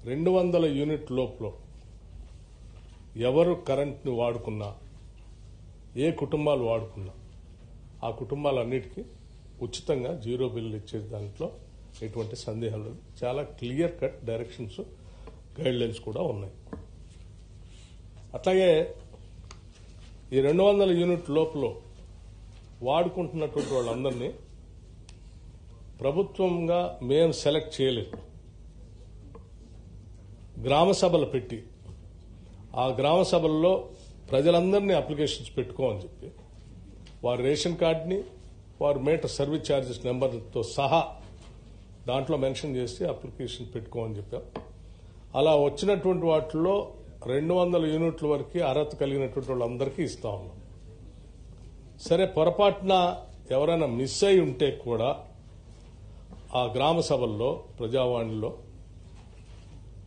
200 unit లోపల ఎవరు కరెంట్ని వాడుకున్నా, ఏ కుటుంబాలు వాడుకున్నా ఆ కుటుంబాలన్నిటికీ ఉచితంగా జీరో బిల్లు ఇచ్చే దాంట్లో ఎటువంటి సందేహం లేదు. చాలా clear cut directions, guide lines కూడా ఉన్నాయి. అట్లాగే ఈ 200 యూనిట్ లోపల వాడుకుంటున్నటువంటి వాళ్ళందరినీ ప్రభుత్వంగా మేము సెలెక్ట్ చేయలేదు. గ్రామ సభలు పెట్టి ఆ గ్రామ సభల్లో ప్రజలందరినీ అప్లికేషన్స్ పెట్టుకోమని చెప్పి వారి రేషన్ కార్డుని, వారి మీటర్ సర్వీస్ ఛార్జెస్ నెంబర్తో సహా దాంట్లో మెన్షన్ చేసి అప్లికేషన్ పెట్టుకోమని చెప్పాం. అలా వచ్చినటువంటి వాటిల్లో 200 యూనిట్ల వరకు అర్హత కలిగినటువంటి వాళ్ళందరికీ ఇస్తా ఉన్నాం. సరే, పొరపాటున ఎవరైనా మిస్ అయి ఉంటే కూడా ఆ గ్రామ సభల్లో, ప్రజావాణిలో,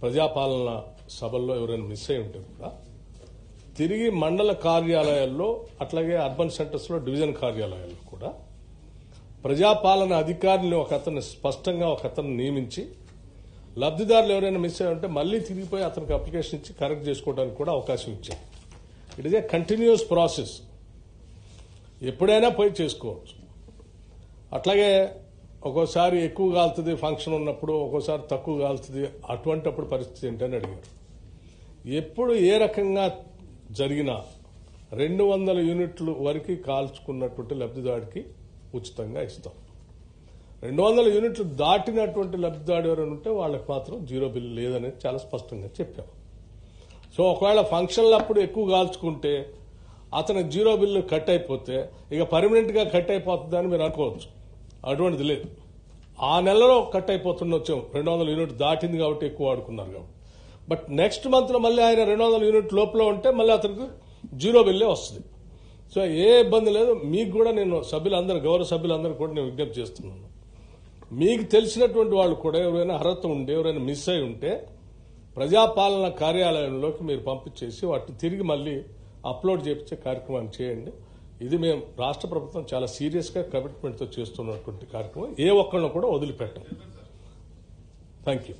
ప్రజాపాలన సభల్లో ఎవరైనా మిస్ అయి ఉంటే కూడా తిరిగి మండల కార్యాలయాల్లో, అట్లాగే అర్బన్ సెంటర్స్లో, డివిజన్ కార్యాలయాల్లో కూడా ప్రజాపాలన అధికారిని స్పష్టంగా ఒక అతను నియమించి లబ్దిదారులు ఎవరైనా మిస్ అయి ఉంటే మళ్లీ తిరిగిపోయి అతనికి అప్లికేషన్ ఇచ్చి కరెక్ట్ చేసుకోవడానికి కూడా అవకాశం ఇచ్చారు. It is a continuous process. ఎప్పుడైనా పోయి చేసుకోవచ్చు. అట్లాగే ఒక్కోసారి ఎక్కువ కాలుతుంది ఫంక్షన్ ఉన్నప్పుడు, ఒక్కోసారి తక్కువ కాలుతుంది, అటువంటిప్పుడు పరిస్థితి ఏంటని అడిగారు. ఎప్పుడు ఏ రకంగా జరిగినా 200 యూనిట్లు వరకు కాల్చుకున్నటువంటి లబ్దిదాడికి ఉచితంగా ఇస్తాం. 200 యూనిట్లు దాటినటువంటి లబ్దిదాడు ఎవరైనా ఉంటే వాళ్ళకి మాత్రం జీరో బిల్లు లేదనేది చాలా స్పష్టంగా చెప్పాం. సో ఒకవేళ ఫంక్షన్లప్పుడు ఎక్కువ కాల్చుకుంటే అతను జీరో బిల్లు కట్ అయిపోతే ఇక పర్మనెంట్ గా కట్ అయిపోతుందని మీరు అనుకోవచ్చు. అటువంటిది లేదు. ఆ నెలలో కట్ అయిపోతుండొచ్చు, 200 యూనిట్ దాటింది కాబట్టి ఎక్కువ వాడుకున్నారు కాబట్టి. బట్ నెక్స్ట్ మంత్ లో మళ్ళీ ఆయన 200 యూనిట్ లోపల ఉంటే మళ్ళీ అతనికి జీరో బిల్లే వస్తుంది. సో ఏ ఇబ్బంది లేదు. మీకు కూడా నేను సభ్యులందరూ, గౌరవ సభ్యులందరూ కూడా నేను విజ్ఞప్తి చేస్తున్నాను. మీకు తెలిసినటువంటి వాళ్ళు కూడా ఎవరైనా అర్హత ఉండి ఎవరైనా మిస్ అయి ఉంటే ప్రజాపాలన కార్యాలయంలోకి మీరు పంపించేసి వాటిని తిరిగి మళ్ళీ అప్లోడ్ చేయించే కార్యక్రమాన్ని చేయండి. ఇది మేము రాష్ట్ర ప్రభుత్వం చాలా సీరియస్ గా కమిట్మెంట్ తో చేస్తున్నటువంటి కార్యక్రమం. ఏ ఒక్కళ్ళను కూడా వదిలిపెట్టం. Thank you.